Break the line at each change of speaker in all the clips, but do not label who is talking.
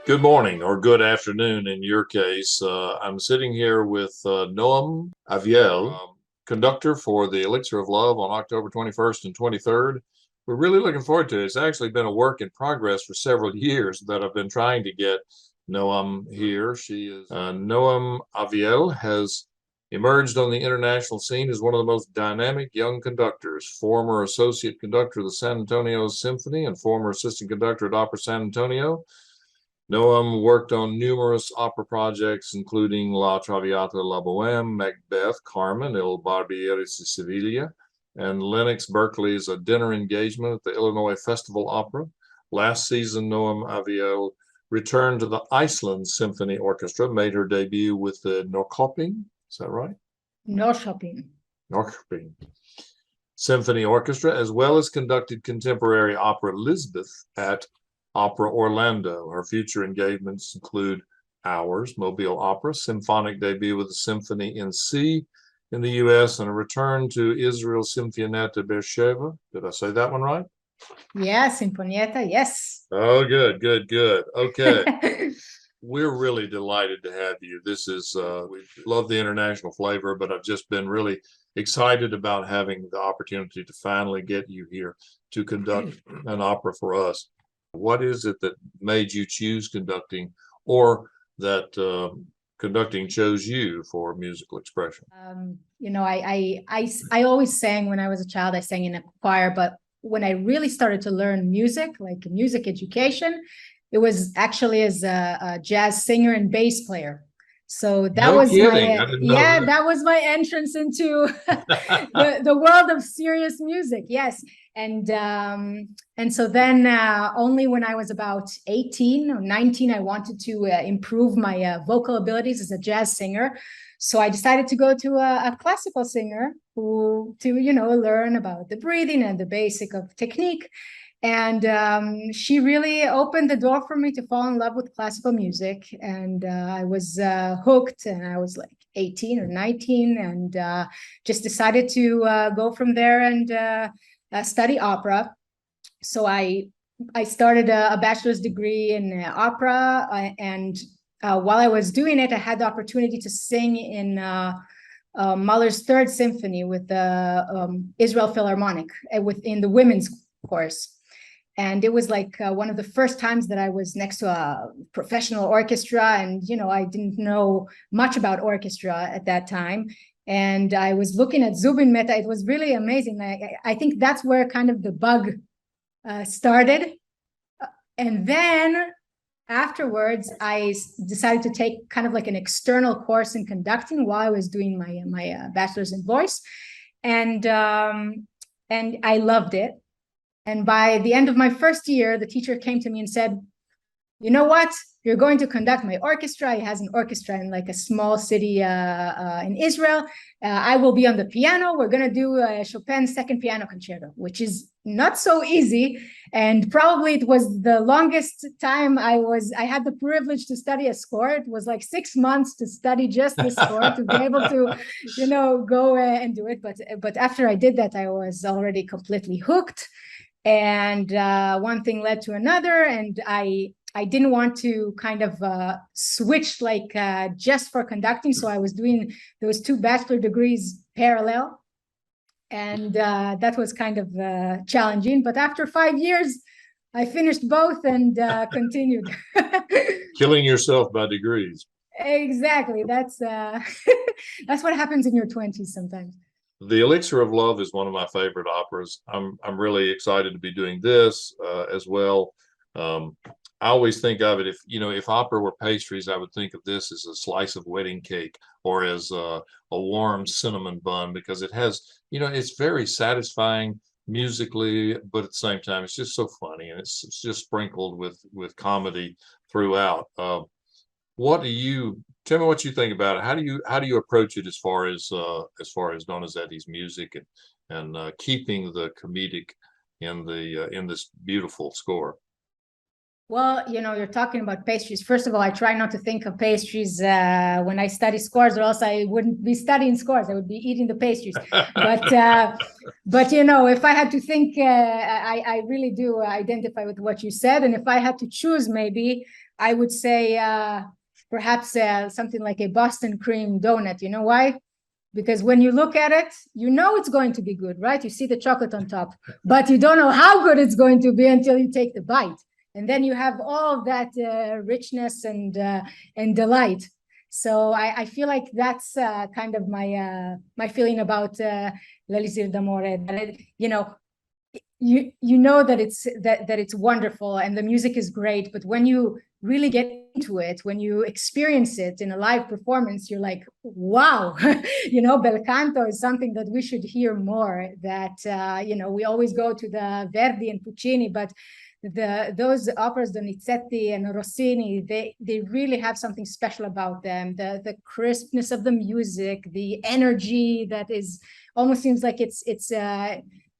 Good morning or good afternoon in your case. I'm sitting here with Noam Aviel, conductor for the Elixir of Love on October 21st and 23rd. We're really looking forward to it. It's actually been a work in progress for several years that I've been trying to get Noam here. Noam Aviel has emerged on the international scene as one of the most dynamic young conductors, former associate conductor of the San Antonio Symphony and former assistant conductor at Opera San Antonio. Noam worked on numerous opera projects, including La Traviata, La Boheme, Macbeth, Carmen, Il Barbiere di Siviglia, and Lennox Berkeley's A Dinner Engagement at the Illinois Festival Opera. Last season, Noam Aviel returned to the Iceland Symphony Orchestra, made her debut with the Norrköping, is that right?
Norrköping.
Norrköping Symphony Orchestra, as well as conducted contemporary opera Lisbeth at Opera Orlando. Her future engagements include Hours, Mobile Opera, symphonic debut with the Symphony in C in the U.S., and a return to Israel Symphonietta Beersheba. Did I say that one right?
Yeah, Symphonietta, yes.
Oh, good, good, good. Okay. We're really delighted to have you. We love the international flavor, but I've just been really excited about having the opportunity to finally get you here to conduct an opera for us. What is it that made you choose conducting, or that conducting chose you for musical expression?
I always sang when I was a child. I sang in a choir, but when I really started to learn music, like music education, it was actually as a jazz singer and bass player. So that was that was my entrance into the world of serious music. Yes. And so then only when I was about 18 or 19, I wanted to improve my vocal abilities as a jazz singer. So I decided to go to a classical singer to learn about the breathing and the basic of technique. And she really opened the door for me to fall in love with classical music. And I was hooked, and I was like 18 or 19, and just decided to go from there and study opera. So I started a bachelor's degree in opera, and while I was doing it, I had the opportunity to sing in Mahler's Third Symphony with the Israel Philharmonic within the women's chorus. And it was like one of the first times that I was next to a professional orchestra, and I didn't know much about orchestra at that time. And I was looking at Zubin Mehta. It was really amazing. I think that's where kind of the bug started. And then afterwards, I decided to take kind of like an external course in conducting while I was doing my bachelor's in voice. And I loved it. And by the end of my first year, the teacher came to me and said, you know what? You're going to conduct my orchestra. He has an orchestra in like a small city in Israel. I will be on the piano. We're going to do Chopin's Second Piano Concerto, which is not so easy. And probably it was the longest time I had the privilege to study a score. It was like 6 months to study just the score to be able to, go and do it. But after I did that, I was already completely hooked. And one thing led to another, and I didn't want to kind of switch just for conducting. So I was doing those 2 bachelor degrees parallel. And that was kind of challenging. But after 5 years, I finished both and continued.
Killing yourself by degrees.
Exactly. That's what happens in your 20s sometimes.
The Elixir of Love is one of my favorite operas. I'm really excited to be doing this as well. I always think of it, if opera were pastries, I would think of this as a slice of wedding cake or as a warm cinnamon bun, because it has, it's very satisfying musically, but at the same time, it's just so funny, and it's just sprinkled with comedy throughout. Tell me what you think about it? How do you approach it as far as Donizetti's music and keeping the comedic in this beautiful score?
Well, you're talking about pastries. First of all, I try not to think of pastries when I study scores, or else I wouldn't be studying scores. I would be eating the pastries. But if I had to think, I really do identify with what you said. And if I had to choose, maybe I would say perhaps something like a Boston cream donut. You know why? Because when you look at it, it's going to be good, right? You see the chocolate on top, but you don't know how good it's going to be until you take the bite. And then you have all of that richness and delight. So I feel like that's kind of my feeling about L'Elisir d'Amore. That you know that it's wonderful and the music is great, but when you really get into it, when you experience it in a live performance, you're like, wow. Bel canto is something that we should hear more. That we always go to the Verdi and Puccini, but those operas, Donizetti and Rossini, they really have something special about them. The crispness of the music, the energy that is almost seems like it's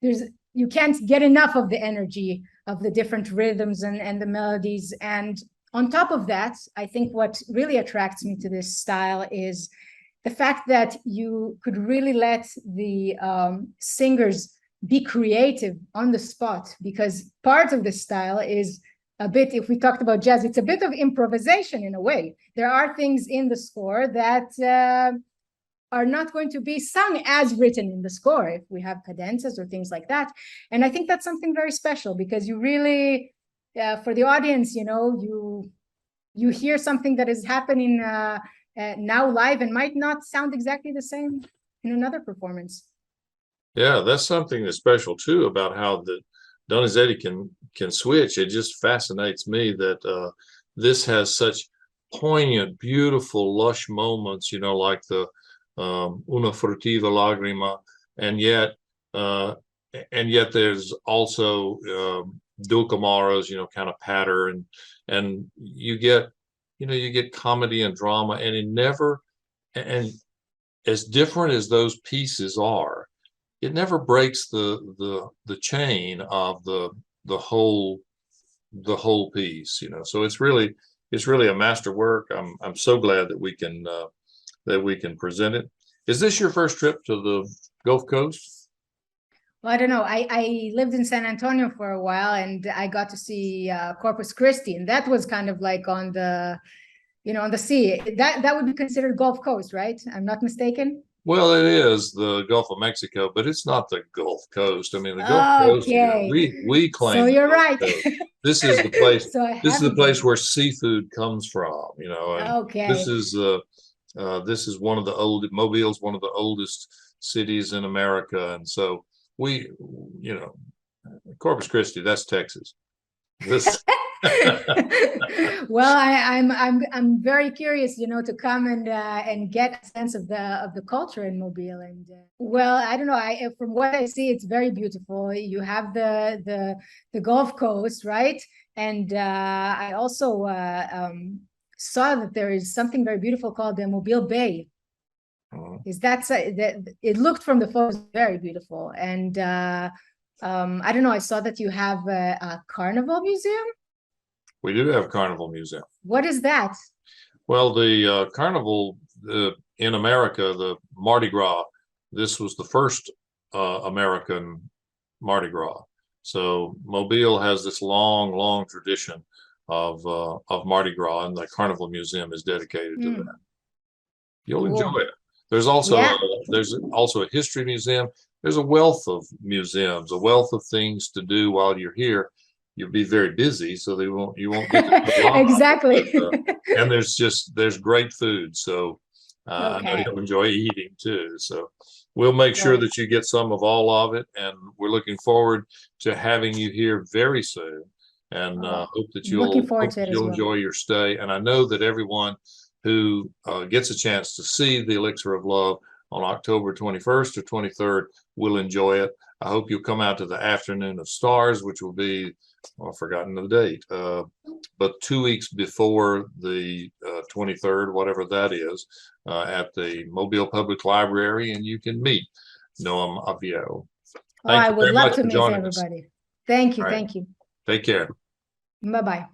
you can't get enough of the energy of the different rhythms and the melodies. And on top of that, I think what really attracts me to this style is the fact that you could really let the singers be creative on the spot, because part of the style is a bit, if we talked about jazz, it's a bit of improvisation in a way. There are things in the score that are not going to be sung as written in the score if we have cadenzas or things like that. And I think that's something very special, because you really, for the audience, you hear something that is happening now live and might not sound exactly the same in another performance.
Yeah, that's something that's special too about how the Donizetti can switch. It just fascinates me that this has such poignant, beautiful, lush moments, like the Una furtiva lagrima, and yet there's also dulcamaras, kind of patter, and you get comedy and drama, and it never, and as different as those pieces are, it never breaks the chain of the whole piece, so it's really a masterwork. I'm so glad that we can present it. Is this your first trip to the Gulf Coast?
Well, I don't know. I lived in San Antonio for a while, and I got to see Corpus Christi, and that was kind of like on the sea. That would be considered Gulf Coast, right? I'm not mistaken.
Well, it is the Gulf of Mexico, but it's not the Gulf Coast. I mean, the Gulf Coast, we claim.
So you're right.
This is the place.
So
this is the place where seafood comes from. And
okay.
This is one of the old Mobile's one of the oldest cities in America, and so we, Corpus Christi, that's Texas. This.
Well, I'm very curious, to come and get a sense of the culture in Mobile. And well, I don't know. From what I see, it's very beautiful. You have the Gulf Coast, right? And I also saw that there is something very beautiful called the Mobile Bay. Is that it looked from the photos very beautiful. And I don't know. I saw that you have a carnival museum.
We do have a carnival museum.
What is that?
Well, the carnival in America, the Mardi Gras, this was the first American Mardi Gras. So Mobile has this long tradition of Mardi Gras, and the Carnival Museum is dedicated to that. You'll enjoy it. There's also a history museum. There's a wealth of museums, a wealth of things to do while you're here. You'll be very busy, so you won't get to
exactly.
And there's great food, so I know you'll enjoy eating too. So we'll make sure that you get some of all of it, and we're looking forward to having you here very soon. And hope that you'll enjoy your stay. And I know that everyone who gets a chance to see the Elixir of Love on October 21st or 23rd will enjoy it. I hope you'll come out to the Afternoon of Stars, which will be, I've forgotten the date, but 2 weeks before the 23rd, whatever that is, at the Mobile Public Library, and you can meet Noam Aviel.
I would love to meet everybody. Thank you. Thank you.
Take care.
Bye-bye.